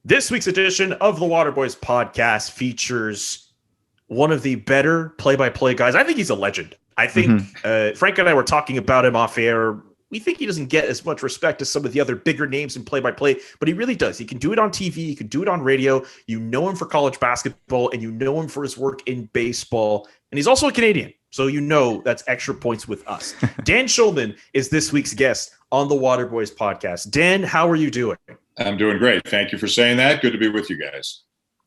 This week's edition of the WaterBoys Podcast features one of the better play-by-play guys. I think he's a legend. I think Frank and I were talking about him off air. We think he doesn't get as much respect as some of the other bigger names in play-by-play, but he really does. He can do it on TV. He can do it on radio. You know him for college basketball, and you know him for his work in baseball. And he's also a Canadian, so you know that's extra points with us. Dan Shulman is this week's guest on the WaterBoys Podcast. Dan, how are you doing? I'm doing great. Thank you for saying that. Good to be with you guys.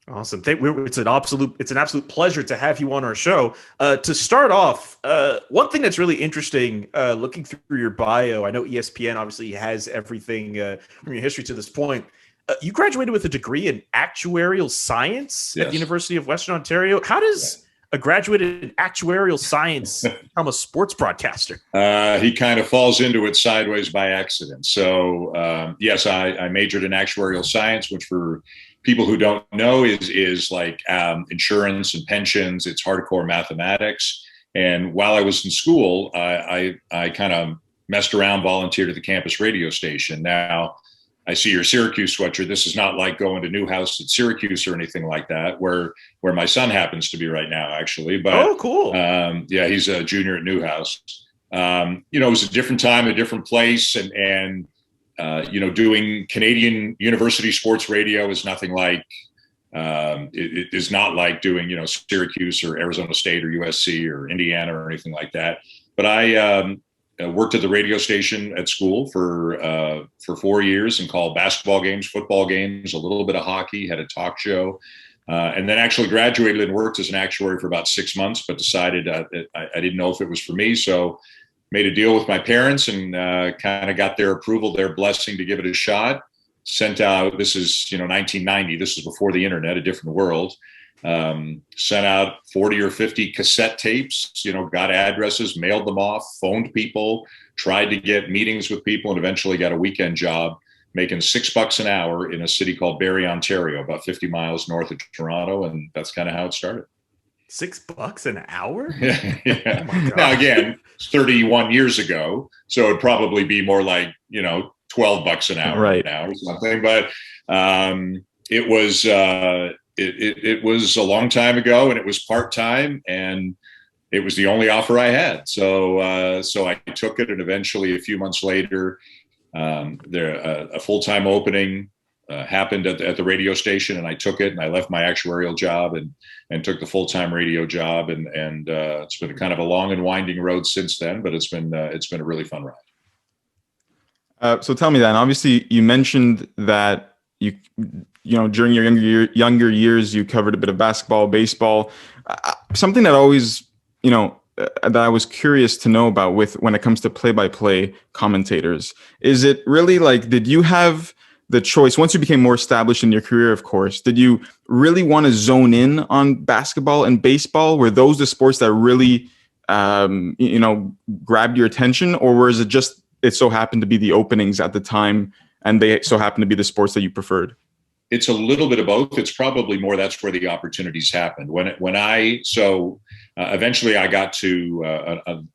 Awesome. It's an absolute pleasure to have you on our show. To start off, one thing that's really interesting, looking through your bio, I know ESPN obviously has everything from your history to this point. You graduated with a degree in actuarial science at the University of Western Ontario. How does a graduate in actuarial science become a sports broadcaster? He kind of falls into it sideways by accident. So, yes, I majored in actuarial science, which for people who don't know is like insurance and pensions. It's hardcore mathematics. And while I was in school, I kind of messed around, volunteered at the campus radio station. Now, I see your Syracuse sweatshirt. This is not like going to Newhouse at Syracuse or anything like that, where my son happens to be right now, actually. But cool. He's a junior at Newhouse. It was a different time, a different place, and doing Canadian university sports radio is nothing like. It is not like doing Syracuse or Arizona State or USC or Indiana or anything like that. But I worked at the radio station at school for 4 years and called basketball games, football games, a little bit of hockey, had a talk show, and then actually graduated and worked as an actuary for about 6 months, but decided I didn't know if it was for me. So made a deal with my parents and kind of got their approval, their blessing to give it a shot. Sent out, this is 1990, this is before the internet, a different world. Sent out 40 or 50 cassette tapes, got addresses, mailed them off, phoned people, tried to get meetings with people, and eventually got a weekend job making $6 an hour in a city called Barrie, Ontario, about 50 miles north of Toronto. And that's kind of how it started. $6 an hour? Yeah. Oh my God. Now, again, 31 years ago, so it'd probably be more like, $12 an hour right now or something. But it was it was a long time ago, and it was part-time, and it was the only offer I had. So I took it, and eventually a few months later, a full-time opening happened at the radio station, and I took it, and I left my actuarial job and took the full-time radio job, and it's been kind of a long and winding road since then, but it's been a really fun ride. So tell me then, obviously you mentioned that you during your younger years, you covered a bit of basketball, baseball, something that always, that I was curious to know about when it comes to play-by-play commentators. Is it really like, did you have the choice once you became more established in your career, of course, did you really want to zone in on basketball and baseball? Were those the sports that really, grabbed your attention, or was it just, it so happened to be the openings at the time and they so happened to be the sports that you preferred? It's a little bit of both. It's probably more that's where the opportunities happened. Eventually I got to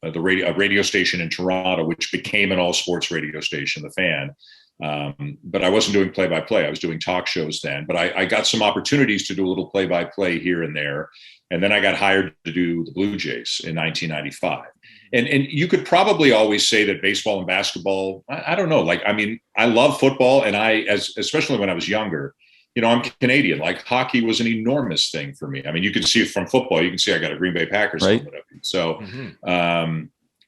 a radio station in Toronto, which became an all sports radio station, The Fan. But I wasn't doing play-by-play. I was doing talk shows then. But I got some opportunities to do a little play-by-play here and there. And then I got hired to do the Blue Jays in 1995. And you could probably always say that baseball and basketball, I don't know. I love football, and especially when I was younger, I'm Canadian. Like, hockey was an enormous thing for me. I mean, you can see it from football. You can see I got a Green Bay Packers helmet up. So,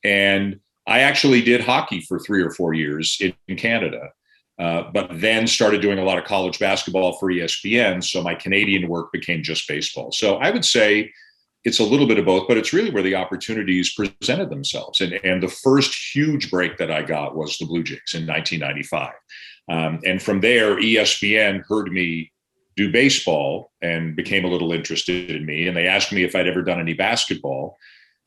and I actually did hockey for 3 or 4 years in Canada, but then started doing a lot of college basketball for ESPN. So my Canadian work became just baseball. So I would say it's a little bit of both, but it's really where the opportunities presented themselves. And the first huge break that I got was the Blue Jays in 1995. And from there, ESPN heard me do baseball and became a little interested in me. And they asked me if I'd ever done any basketball,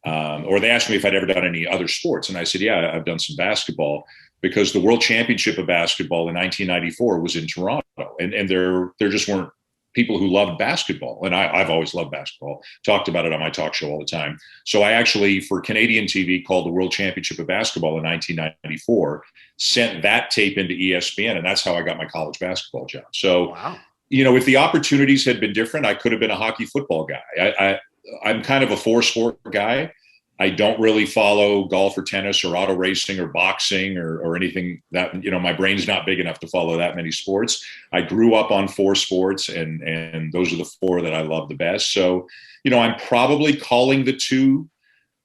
or they asked me if I'd ever done any other sports. And I said, yeah, I've done some basketball, because the World Championship of Basketball in 1994 was in Toronto. And there just weren't people who loved basketball. And I've always loved basketball, talked about it on my talk show all the time. So I actually, for Canadian TV, called the World Championship of Basketball in 1994, sent that tape into ESPN, and that's how I got my college basketball job. So, wow. if the opportunities had been different, I could have been a hockey football guy. I'm kind of a 4-sport guy. I don't really follow golf or tennis or auto racing or boxing or anything that, my brain's not big enough to follow that many sports. I grew up on 4 sports and those are the 4 that I love the best. So, I'm probably calling the 2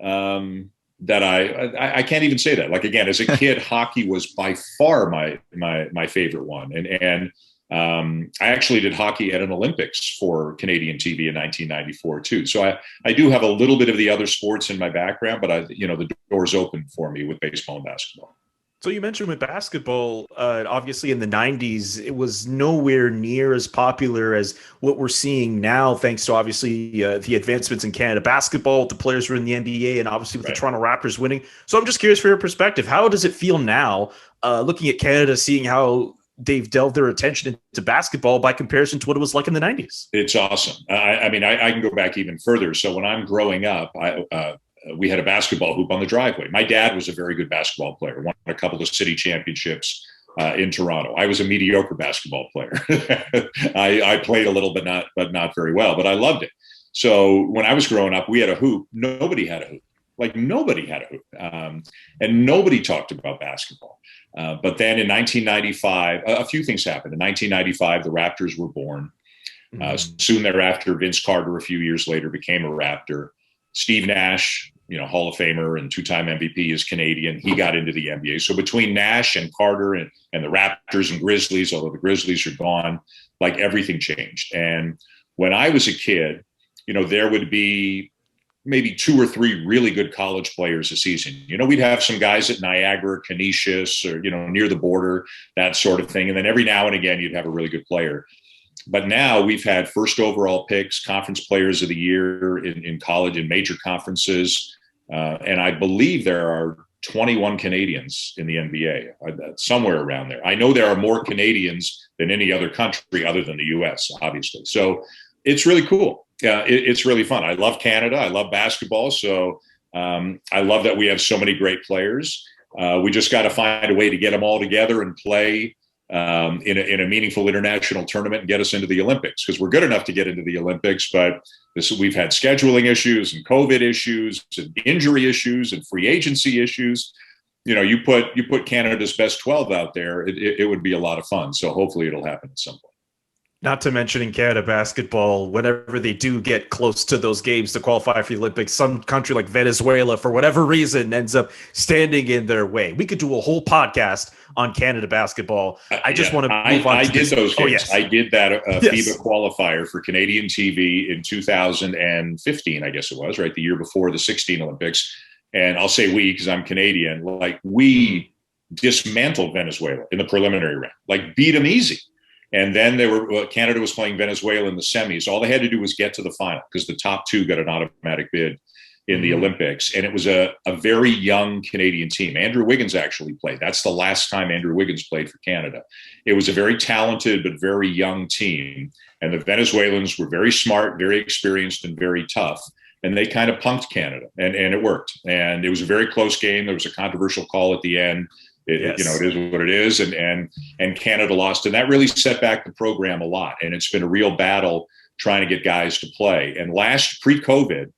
that I can't even say that. Like, again, as a kid, hockey was by far my favorite one. And I actually did hockey at an Olympics for Canadian TV in 1994 too. So I do have a little bit of the other sports in my background, but the door's open for me with baseball and basketball. So you mentioned with basketball, obviously in the 90s, it was nowhere near as popular as what we're seeing now, thanks to obviously the advancements in Canada basketball. The players were in the NBA and obviously with the Toronto Raptors winning. So I'm just curious for your perspective. How does it feel now looking at Canada, seeing how they've delved their attention into basketball by comparison to what it was like in the 90s? It's awesome. I can go back even further. So when I'm growing up, we had a basketball hoop on the driveway. My dad was a very good basketball player, won a couple of city championships in Toronto. I was a mediocre basketball player. I played a little, but not very well, but I loved it. So when I was growing up, we had a hoop. Nobody had a hoop. Like, nobody had a hoop. And nobody talked about basketball. But then in 1995, a few things happened. In 1995, the Raptors were born. Soon thereafter, Vince Carter, a few years later, became a Raptor. Steve Nash, Hall of Famer and 2-time MVP, is Canadian. He got into the NBA. So between Nash and Carter and the Raptors and Grizzlies, although the Grizzlies are gone, like, everything changed. And when I was a kid, there would be maybe 2 or 3 really good college players a season. We'd have some guys at Niagara, Canisius, or, near the border, that sort of thing. And then every now and again, you'd have a really good player. But now we've had first overall picks, conference players of the year in college, in major conferences. And I believe there are 21 Canadians in the NBA, somewhere around there. I know there are more Canadians than any other country other than the US, obviously. So it's really cool. It's really fun. I love Canada. I love basketball. So I love that we have so many great players. We just got to find a way to get them all together and play in a meaningful international tournament and get us into the Olympics, because we're good enough to get into the Olympics, but we've had scheduling issues and COVID issues and injury issues and free agency issues. You put Canada's best 12 out there, it would be a lot of fun. So hopefully it'll happen at some point. Not to mention in Canada basketball, whenever they do get close to those games to qualify for the Olympics, some country like Venezuela, for whatever reason, ends up standing in their way. We could do a whole podcast on Canada basketball. I just want to move on. I did those games. Oh, yes. I did that FIBA qualifier for Canadian TV in 2015, I guess it was, right? The year before the 16 Olympics. And I'll say we, because I'm Canadian, like, we dismantled Venezuela in the preliminary round, like, beat them easy. And then Canada was playing Venezuela in the semis. All they had to do was get to the final, because the top 2 got an automatic bid in the Olympics. And it was a very young Canadian team. Andrew Wiggins actually played. That's the last time Andrew Wiggins played for Canada. It was a very talented but very young team. And the Venezuelans were very smart, very experienced, and very tough. And they kind of punked Canada, and it worked. And it was a very close game. There was a controversial call at the end. It is what it is. And Canada lost. And that really set back the program a lot. And it's been a real battle trying to get guys to play. And pre-COVID,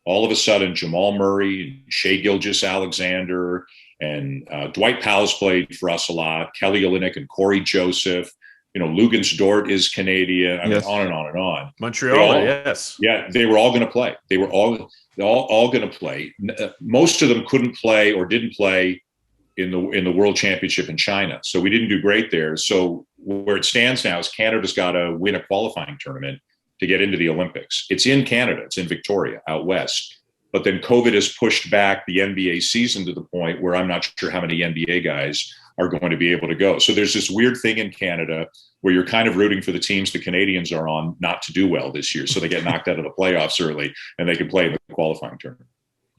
all of a sudden, Jamal Murray, Shai Gilgeous-Alexander, and Dwight Powell's played for us a lot, Kelly Olynyk and Corey Joseph. Lugens Dort is Canadian. I mean, on and on and on. Montreal, yes. Yeah, they were all going to play. They were all going to play. Most of them couldn't play or didn't play in the World Championship in China. So we didn't do great there. So where it stands now is Canada's got to win a qualifying tournament to get into the Olympics. It's in Canada. It's in Victoria, out west. But then COVID has pushed back the NBA season to the point where I'm not sure how many NBA guys are going to be able to go. So there's this weird thing in Canada where you're kind of rooting for the teams the Canadians are on not to do well this year. So they get knocked out of the playoffs early and they can play in the qualifying tournament.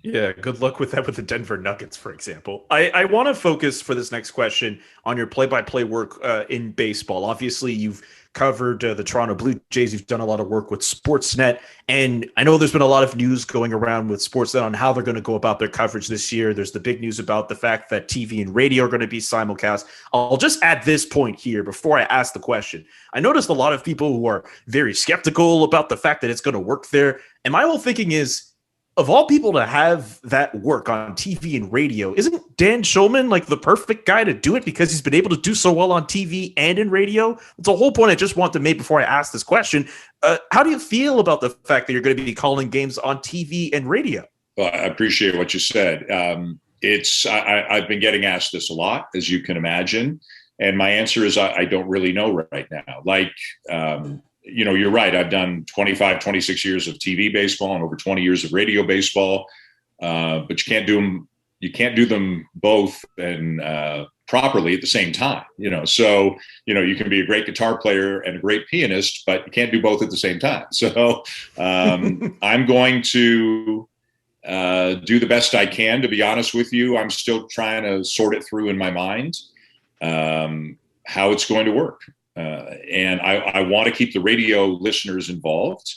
Yeah, good luck with that with the Denver Nuggets, for example. I want to focus for this next question on your play-by-play work in baseball. Obviously, you've covered the Toronto Blue Jays. You've done a lot of work with Sportsnet. And I know there's been a lot of news going around with Sportsnet on how they're going to go about their coverage this year. There's the big news about the fact that TV and radio are going to be simulcast. I'll just add this point here before I ask the question. I noticed a lot of people who are very skeptical about the fact that it's going to work there. And my whole thinking is, of all people to have that work on TV and radio, isn't Dan Shulman like the perfect guy to do it because he's been able to do so well on TV and in radio? That's the whole point I just want to make before I ask this question. How do you feel about the fact that you're going to be calling games on TV and radio? Well, I appreciate what you said. I've been getting asked this a lot, as you can imagine. And my answer is I don't really know right now. You're right. I've done 25, 26 years of TV baseball and over 20 years of radio baseball. But you can't do them both and properly at the same time. So you can be a great guitar player and a great pianist, but you can't do both at the same time. So I'm going to do the best I can. To be honest with you, I'm still trying to sort it through in my mind how it's going to work. And I want to keep the radio listeners involved,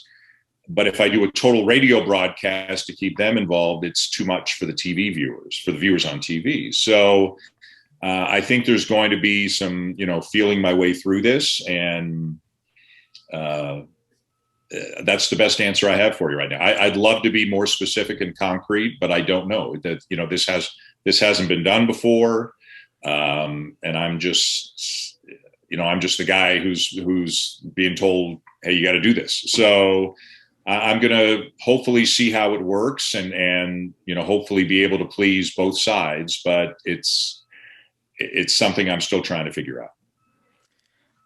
but if I do a total radio broadcast to keep them involved, it's too much for the TV viewers, for the viewers on TV. So I think there's going to be some, feeling my way through this, and that's the best answer I have for you right now. I'd love to be more specific and concrete, but I don't know that, this hasn't been done before. And I'm just the guy who's being told, hey, you got to do this. So I'm going to hopefully see how it works and hopefully be able to please both sides. But it's something I'm still trying to figure out.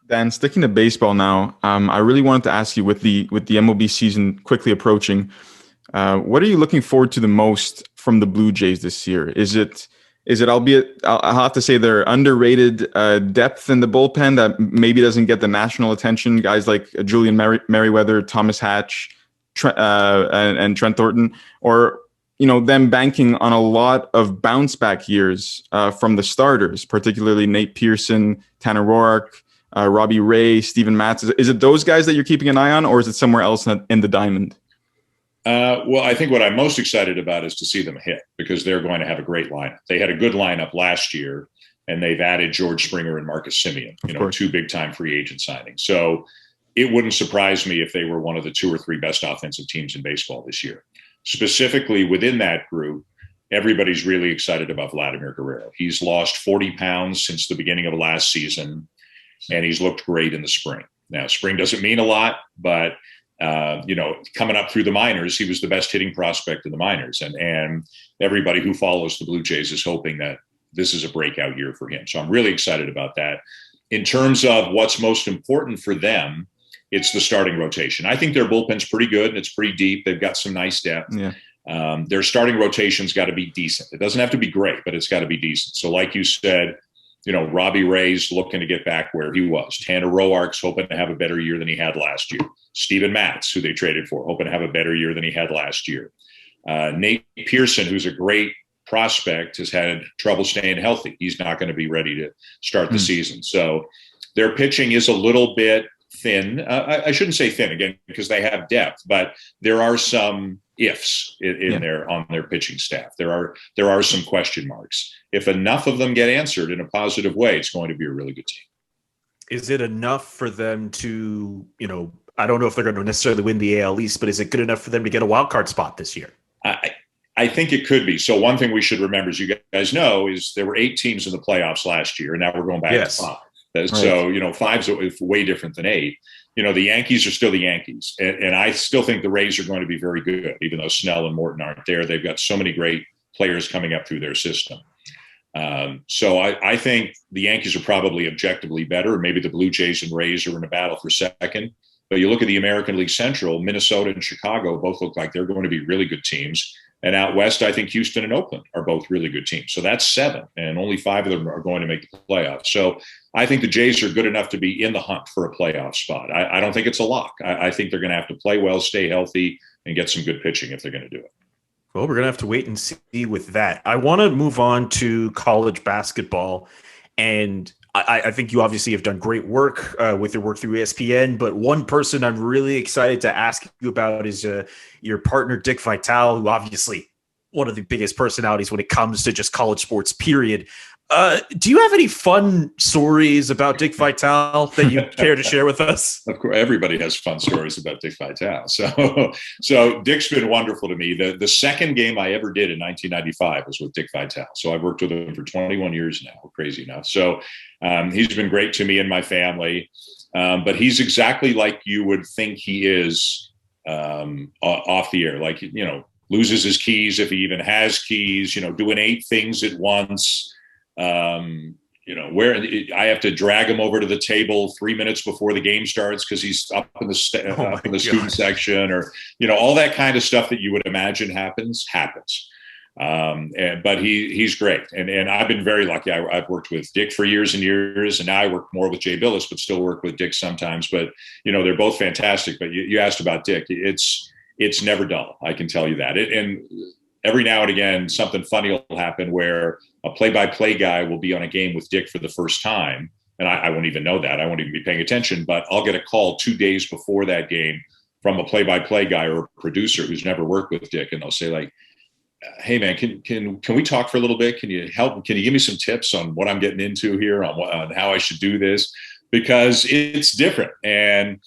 Dan, sticking to baseball now, I really wanted to ask you with the MLB season quickly approaching, what are you looking forward to the most from the Blue Jays this year? Is it, albeit I'll have to say, their underrated depth in the bullpen that maybe doesn't get the national attention, guys like Julian Merriweather, Thomas Hatch, and Trent Thornton, or them banking on a lot of bounce back years from the starters, particularly Nate Pearson, Tanner Roark, Robbie Ray, Steven Matz. Is it those guys that you're keeping an eye on, or is it somewhere else in the diamond? Well, I think what I'm most excited about is to see them hit, because they're going to have a great lineup. They had a good lineup last year, and they've added George Springer and Marcus Semien, two big-time free agent signings. So it wouldn't surprise me if they were one of the 2 or 3 best offensive teams in baseball this year. Specifically within that group, everybody's really excited about Vladimir Guerrero. He's lost 40 pounds since the beginning of last season, and he's looked great in the spring. Now, spring doesn't mean a lot, but coming up through the minors, he was the best hitting prospect in the minors. And everybody who follows the Blue Jays is hoping that this is a breakout year for him. So I'm really excited about that. In terms of what's most important for them, it's the starting rotation. I think their bullpen's pretty good and it's pretty deep. They've got some nice depth. Yeah. Their starting rotation's got to be decent. It doesn't have to be great, but it's got to be decent. So like you said, Robbie Ray's looking to get back where he was. Tanner Roark's hoping to have a better year than he had last year. Steven Matz, who they traded for, hoping to have a better year than he had last year. Nate Pearson, who's a great prospect, has had trouble staying healthy. He's not going to be ready to start the season. So their pitching is a little bit thin. I shouldn't say thin again, because they have depth, but there are some ifs on their pitching staff. There are some question marks. If enough of them get answered in a positive way, it's going to be a really good team. Is it enough for them to, I don't know if they're going to necessarily win the AL East, but is it good enough for them to get a wild card spot this year? I think it could be. So one thing we should remember, as you guys know, is there were 8 teams in the playoffs last year, and now we're going back to 5. Right. So, 5's way different than 8. The Yankees are still the Yankees. And I still think the Rays are going to be very good, even though Snell and Morton aren't there. They've got so many great players coming up through their system. So I think the Yankees are probably objectively better. Maybe the Blue Jays and Rays are in a battle for second. But you look at the American League Central, Minnesota and Chicago both look like they're going to be really good teams. And out west, I think Houston and Oakland are both really good teams. So that's 7, and only 5 of them are going to make the playoffs. So I think the Jays are good enough to be in the hunt for a playoff spot. I don't think it's a lock. I think they're going to have to play well, stay healthy, and get some good pitching if they're going to do it. Well, we're going to have to wait and see with that. I want to move on to college basketball. And I think you obviously have done great work with your work through ESPN. But one person I'm really excited to ask you about is your partner, Dick Vitale, who obviously one of the biggest personalities when it comes to just college sports, period. Do you have any fun stories about Dick Vitale that you care to share with us? Of course, everybody has fun stories about Dick Vitale. So Dick's been wonderful to me. The second game I ever did in 1995 was with Dick Vitale. So I've worked with him for 21 years now, crazy enough. So he's been great to me and my family. But he's exactly like you would think he is off the air. Like, loses his keys if he even has keys, doing 8 things at once. Where I have to drag him over to the table 3 minutes before the game starts because he's up in the student section, or all that kind of stuff that you would imagine happens. But he's great, and I've been very lucky. I've worked with Dick for years and years, and now I work more with Jay Billis, but still work with Dick sometimes. But they're both fantastic. But you asked about Dick; it's never dull. I can tell you that. And every now and again, something funny will happen where a play-by-play guy will be on a game with Dick for the first time. And I won't even know that. I won't even be paying attention, but I'll get a call 2 days before that game from a play-by-play guy or a producer who's never worked with Dick. And they'll say like, hey man, can we talk for a little bit? Can you help? Can you give me some tips on what I'm getting into here, on how I should do this? Because it's different. And,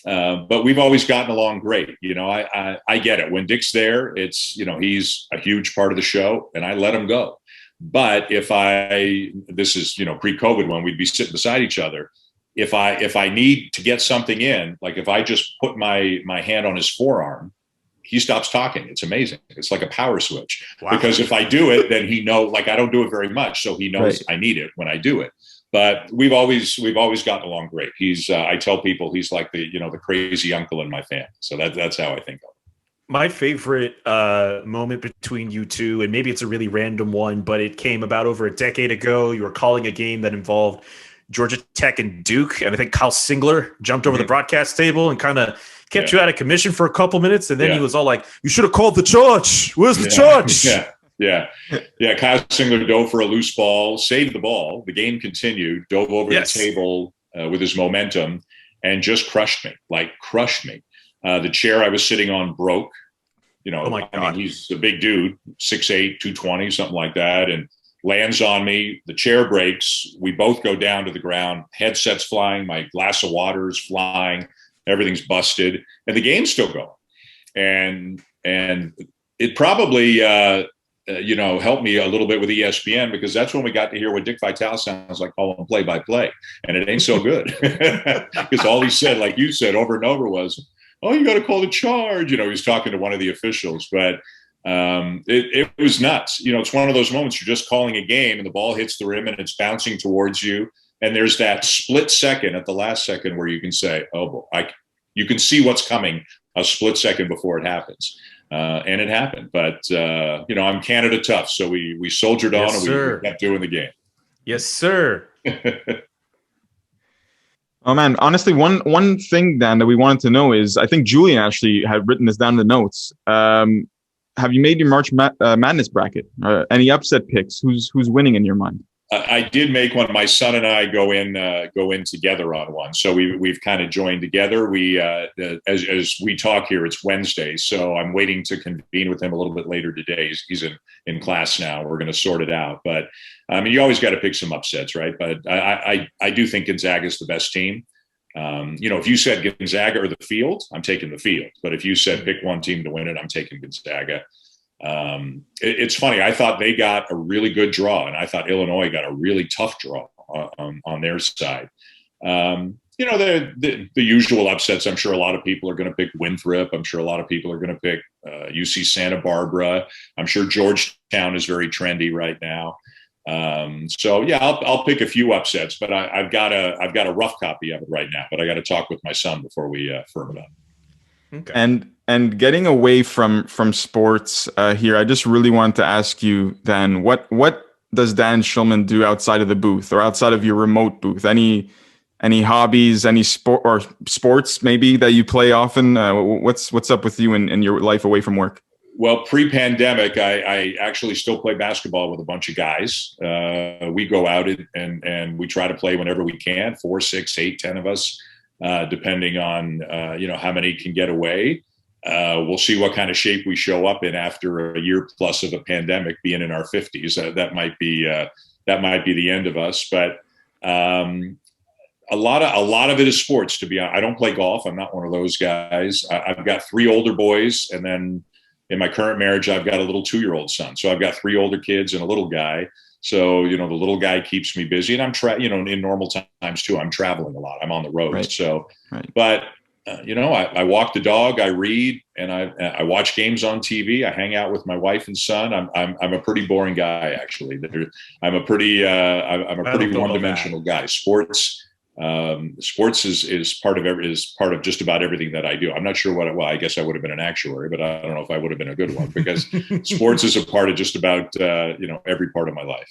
but we've always gotten along great. I get it. When Dick's there, it's, he's a huge part of the show and I let him go. But this is, pre-COVID when we'd be sitting beside each other. If I need to get something in, like if I just put my hand on his forearm, he stops talking. It's amazing. It's like a power switch. Wow. Because if I do it, then I don't do it very much. So he knows I need it when I do it. But we've always gotten along great. He's I tell people he's like the crazy uncle in my family. So that's how I think of him. My favorite moment between you two, and maybe it's a really random one, but it came about over a decade ago. You were calling a game that involved Georgia Tech and Duke, and I think Kyle Singler jumped over the broadcast table and kind of kept you out of commission for a couple minutes, and then he was all like, "You should have called the charge. Where's the charge?" Yeah. Kyle Singler dove for a loose ball, saved the ball. The game continued, dove over the table with his momentum, and just crushed me. The chair I was sitting on broke. Oh my God. He's a big dude, 6'8", 220, something like that, and lands on me. The chair breaks. We both go down to the ground. Headset's flying. My glass of water is flying. Everything's busted, and the game's still going. And it probably helped me a little bit with ESPN, because that's when we got to hear what Dick Vitale sounds like calling play-by-play, and it ain't so good because all he said, like you said, over and over was, "Oh, you got to call the charge." He was talking to one of the officials, but it was nuts. It's one of those moments you're just calling a game and the ball hits the rim and it's bouncing towards you. And there's that split second at the last second where you can say, "Oh, you can see what's coming a split second before it happens." And it happened. But, I'm Canada tough. So we soldiered on and we kept doing the game. Yes, sir. Oh man, honestly, one thing, Dan, that we wanted to know is, I think Julian actually had written this down in the notes. Have you made your March Madness bracket? Any upset picks? Who's winning in your mind? I did make one. My son and I go in together on one. So we've kind of joined together. We as we talk here, it's Wednesday, so I'm waiting to convene with him a little bit later today. He's in class now. We're going to sort it out. But you always got to pick some upsets, right? But I do think Gonzaga is the best team. If you said Gonzaga or the field, I'm taking the field. But if you said pick one team to win it, I'm taking Gonzaga. It's funny. I thought they got a really good draw, and I thought Illinois got a really tough draw on their side. The usual upsets. I'm sure a lot of people are going to pick Winthrop. I'm sure a lot of people are going to pick UC Santa Barbara. I'm sure Georgetown is very trendy right now. I'll pick a few upsets, but I've got a rough copy of it right now. But I got to talk with my son before we firm it up. Okay. And getting away from sports here, I just really wanted to ask you, Dan, what does Dan Shulman do outside of the booth or outside of your remote booth? Any hobbies, any sport or sports maybe that you play often? What's up with you in your life away from work? Well, pre-pandemic, I actually still play basketball with a bunch of guys. We go out and we try to play whenever we can, 4, 6, 8, 10 of us, depending on, how many can get away. We'll see what kind of shape we show up in after a year plus of a pandemic, being in our 50s. That might be the end of us. But a lot of it is sports, to be honest. I don't play golf. I'm not one of those guys. I've got 3 older boys, and then in my current marriage, I've got a little 2-year-old son. So I've got 3 older kids and a little guy. So, the little guy keeps me busy, and I'm in normal times too, I'm traveling a lot. I'm on the road. Right. So, right. But I walk the dog, I read, and I watch games on TV. I hang out with my wife and son. I'm a pretty boring guy, actually. I'm a pretty one-dimensional guy. Sports is part of just about everything that I do. I'm not sure I guess I would have been an actuary, but I don't know if I would have been a good one, because sports is a part of just about every part of my life.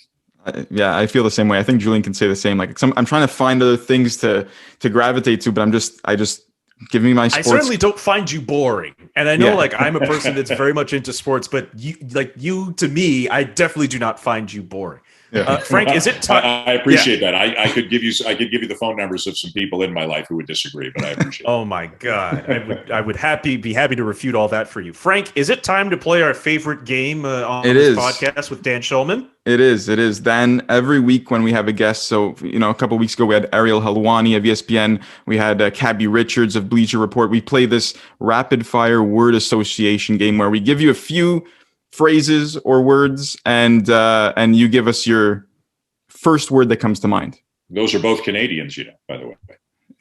Yeah, I feel the same way. I think Julian can say the same. Like I'm trying to find other things to gravitate to, but I just give me my sports. I certainly don't find you boring. And I know I'm a person that's very much into sports, but you to me, I definitely do not find you boring. Yeah. Frank, is it time? I appreciate that. I could give you the phone numbers of some people in my life who would disagree, but I appreciate it. Oh my God. I would be happy to refute all that for you. Frank, is it time to play our favorite game on this podcast with Dan Shulman? It is. Dan, every week when we have a guest, so, a couple of weeks ago we had Ariel Helwani of ESPN. We had Cabby Richards of Bleacher Report. We play this rapid fire word association game where we give you a few phrases or words, and you give us your first word that comes to mind. Those are both Canadians, by the way.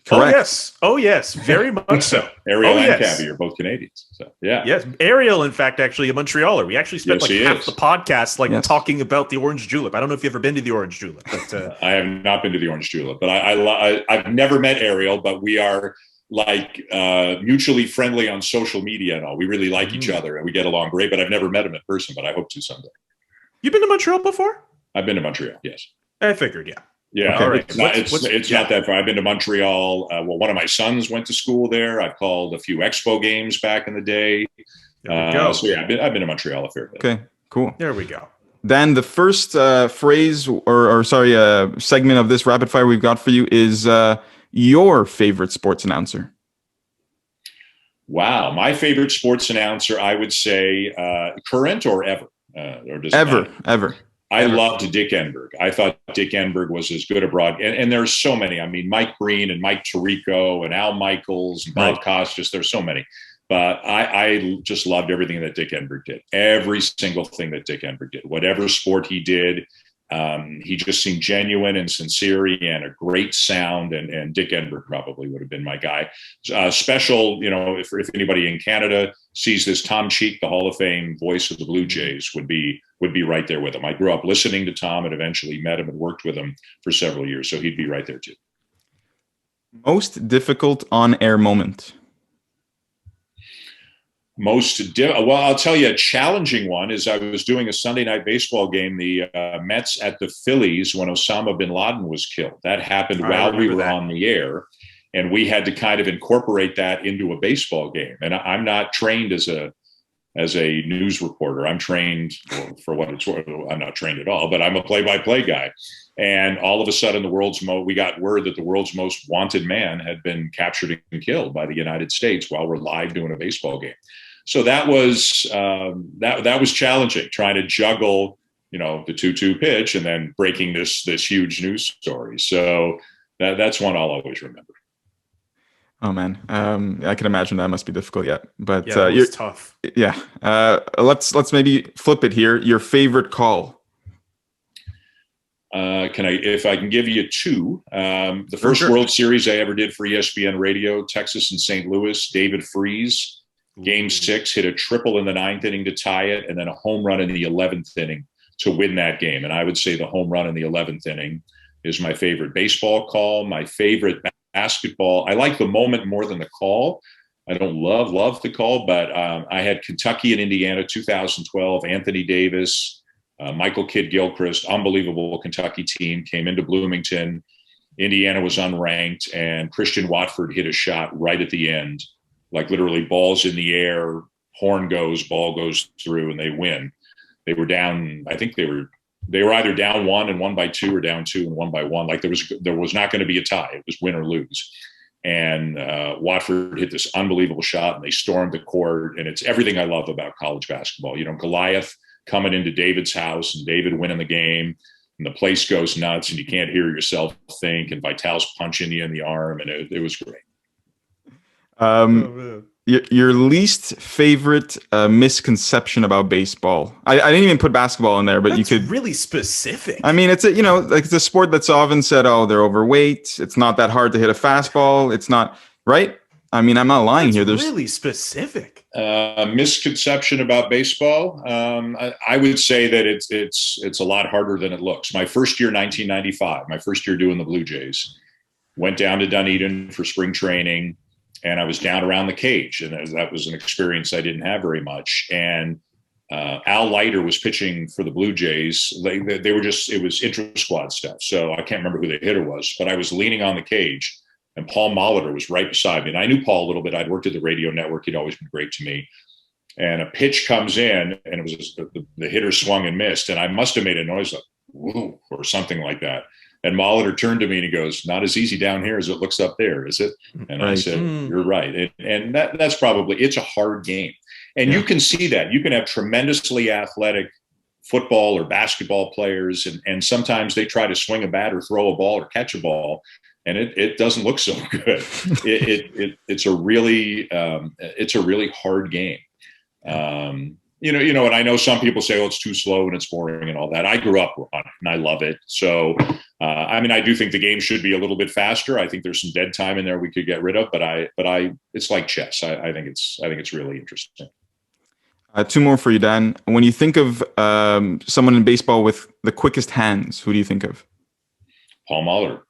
Correct. Oh yes, very much so. Ariel and Cabby are both Canadians. So yeah. Yes, Ariel, in fact, actually a Montrealer. We actually spent half the podcast talking about the Orange Julep. I don't know if you've ever been to the Orange Julep, but I have not been to the Orange Julep, but I've never met Ariel, but we are mutually friendly on social media and all. We really like each other and we get along great, but I've never met him in person, but I hope to someday. You've been to Montreal before? I've been to Montreal, yes. I figured, yeah. Yeah, okay. All right. It's not that far. I've been to Montreal. One of my sons went to school there. I've called a few Expo games back in the day. There we go. So yeah, I've been to Montreal a fair bit. Okay, cool. There we go. Dan, the first phrase segment of this rapid fire we've got for you is your favorite sports announcer. Wow, my favorite sports announcer, I would say current or ever, or does ever. I loved Dick Enberg. I thought Dick Enberg was as good a and there's so many. I mean, Mike Breen and Mike Tirico and Al Michaels and Bob Costas. There's so many. But I just loved everything that Dick Enberg did. Every single thing that Dick Enberg did. Whatever sport he did, he just seemed genuine and sincere and a great sound. And Dick Enberg probably would have been my guy. Special, if anybody in Canada sees this, Tom Cheek, the Hall of Fame voice of the Blue Jays, would be right there with him. I grew up listening to Tom and eventually met him and worked with him for several years. So he'd be right there too. Most difficult on-air moment. Well, I'll tell you, a challenging one is I was doing a Sunday night baseball game, the Mets at the Phillies, when Osama bin Laden was killed. That happened while we were on the air, and we had to kind of incorporate that into a baseball game. And I'm not trained as a news reporter. I'm trained for what it's worth. I'm not trained at all, but I'm a play-by-play guy. And all of a sudden, we got word that the world's most wanted man had been captured and killed by the United States while we're live doing a baseball game. So that was that was challenging, trying to juggle, the 2-2 pitch and then breaking this huge news story. So that's one I'll always remember. Oh man, I can imagine that must be difficult. Yeah, but it was tough. Yeah, let's maybe flip it here. Your favorite call. If I can give you two, the first World Series I ever did for ESPN Radio, Texas and St. Louis, David Freese, Game 6, hit a triple in the 9th inning to tie it, and then a home run in the 11th inning to win that game. And I would say the home run in the 11th inning is my favorite baseball call. My favorite basketball. I like the moment more than the call. I don't love the call, but I had Kentucky and Indiana 2012, Anthony Davis, Michael Kidd-Gilchrist, unbelievable Kentucky team, came into Bloomington. Indiana was unranked, and Christian Watford hit a shot right at the end, like literally balls in the air, horn goes, ball goes through, and they win. They were down. I think they were either down 1 and won by 2, or down 2 and won by 1. Like there was not going to be a tie. It was win or lose. And Watford hit this unbelievable shot, and they stormed the court. And it's everything I love about college basketball. Goliath coming into David's house, and David winning the game, and the place goes nuts, and you can't hear yourself think. And Vitale's punching you in the arm, and it was great. Your least favorite misconception about baseball? I didn't even put basketball in there, but you could really specific. I mean, it's it's a sport that's often said, oh, they're overweight. It's not that hard to hit a fastball. It's not right. I mean, I'm not lying here. There's really specific misconception about baseball. I would say that it's a lot harder than it looks. My first year, 1995, my first year doing the Blue Jays, went down to Dunedin for spring training. And I was down around the cage, and that was an experience I didn't have very much. And Al Leiter was pitching for the Blue Jays. They were it was intra-squad stuff. So I can't remember who the hitter was, but I was leaning on the cage, and Paul Molitor was right beside me. And I knew Paul a little bit. I'd worked at the radio network. He'd always been great to me. And a pitch comes in, and it was the hitter swung and missed. And I must have made a noise like, whoa, or something like that. And Molitor turned to me and he goes, "Not as easy down here as it looks up there, is it?" And I said, "You're right." And that's probably, it's a hard game. And you can see that. You can have tremendously athletic football or basketball players, and sometimes they try to swing a bat or throw a ball or catch a ball, and it doesn't look so good. It's a really hard game. And I know some people say, "Oh, it's too slow and it's boring and all that." I grew up on it and I love it. So, I do think the game should be a little bit faster. I think there's some dead time in there we could get rid of, but it's like chess. I think it's really interesting. 2 more for you, Dan. When you think of someone in baseball with the quickest hands, who do you think of? Paul Molitor.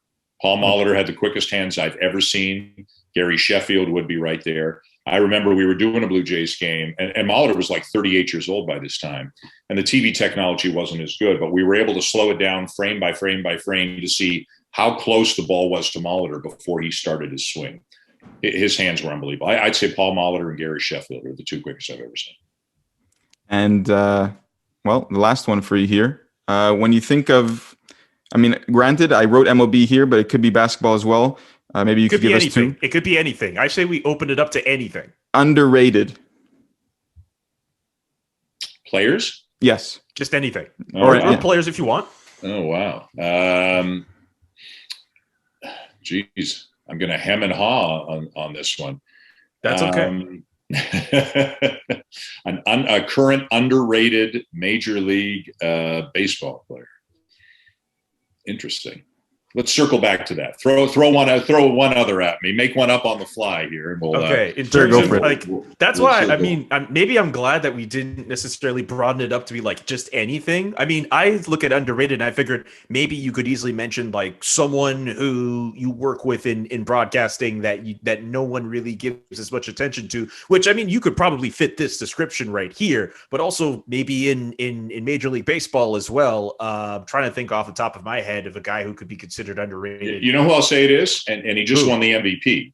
Paul Molitor had the quickest hands I've ever seen. Gary Sheffield would be right there. I remember we were doing a Blue Jays game, and Molitor was like 38 years old by this time, and the TV technology wasn't as good, but we were able to slow it down frame by frame by frame to see how close the ball was to Molitor before he started his swing. His hands were unbelievable. I'd say Paul Molitor and Gary Sheffield are the 2 quickest I've ever seen. And, the last one for you here. When you think of, granted, I wrote MLB here, but it could be basketball as well. Maybe you could give us anything. 2. It could be anything. I say we open it up to anything. Underrated. Players? Yes. Just anything. Or players if you want. Oh, wow. Geez, I'm going to hem and haw on this one. That's okay. A current underrated Major League Baseball player. Interesting. Let's circle back to that. Throw one other at me. Make one up on the fly here. And we'll, okay. In terms of that's why maybe I'm glad that we didn't necessarily broaden it up to be like just anything. I look at underrated and I figured maybe you could easily mention like someone who you work with in broadcasting that no one really gives as much attention to, which you could probably fit this description right here, but also maybe in Major League Baseball as well. Trying to think off the top of my head of a guy who could be considered underrated. You know who I'll say it is? And he just won the MVP.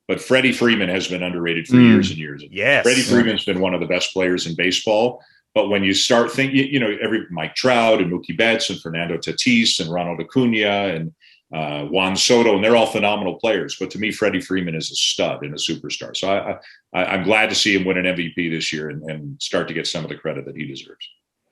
But Freddie Freeman has been underrated for years and years. Yes. Freddie Freeman's been one of the best players in baseball. But when you start thinking, every Mike Trout and Mookie Betts and Fernando Tatis and Ronald Acuna and Juan Soto, and they're all phenomenal players. But to me, Freddie Freeman is a stud and a superstar. So I'm glad to see him win an MVP this year and start to get some of the credit that he deserves.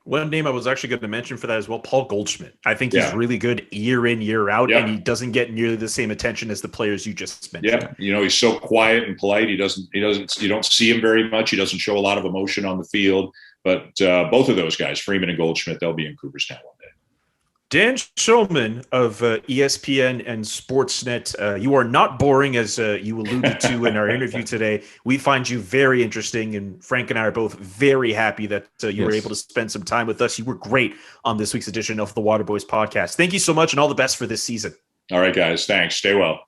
One name I was actually going to mention for that as well, Paul Goldschmidt. I think he's really good year in, year out, and he doesn't get nearly the same attention as the players you just mentioned. Yeah, he's so quiet and polite. You don't see him very much. He doesn't show a lot of emotion on the field. But both of those guys, Freeman and Goldschmidt, they'll be in Cooperstown one day. Dan Shulman of ESPN and Sportsnet, you are not boring, as you alluded to in our interview today. We find you very interesting, and Frank and I are both very happy that you were able to spend some time with us. You were great on this week's edition of the WaterBoys Podcast. Thank you so much, and all the best for this season. All right, guys. Thanks. Stay well.